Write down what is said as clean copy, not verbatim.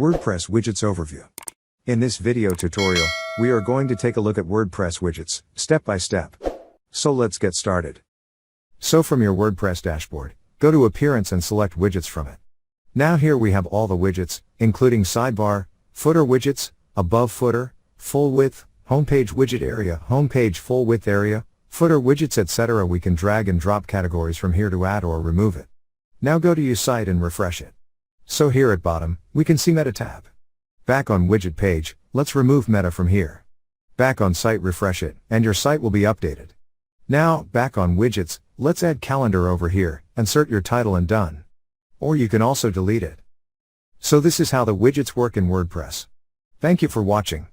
WordPress Widgets Overview. In this video tutorial, we are going to take a look at WordPress widgets, step by step. So let's get started. So from your WordPress dashboard, go to Appearance and select Widgets from it. Now here we have all the widgets, including sidebar, footer widgets, above footer, full width, homepage widget area, homepage full width area, footer widgets, etc. We can drag and drop categories from here to add or remove it. Now go to your site and refresh it. So here at bottom, we can see Meta tab. Back on widget page, let's remove Meta from here. Back on site, refresh it, and your site will be updated. Now, back on widgets, let's add calendar over here, insert your title and done. Or you can also delete it. So this is how the widgets work in WordPress. Thank you for watching.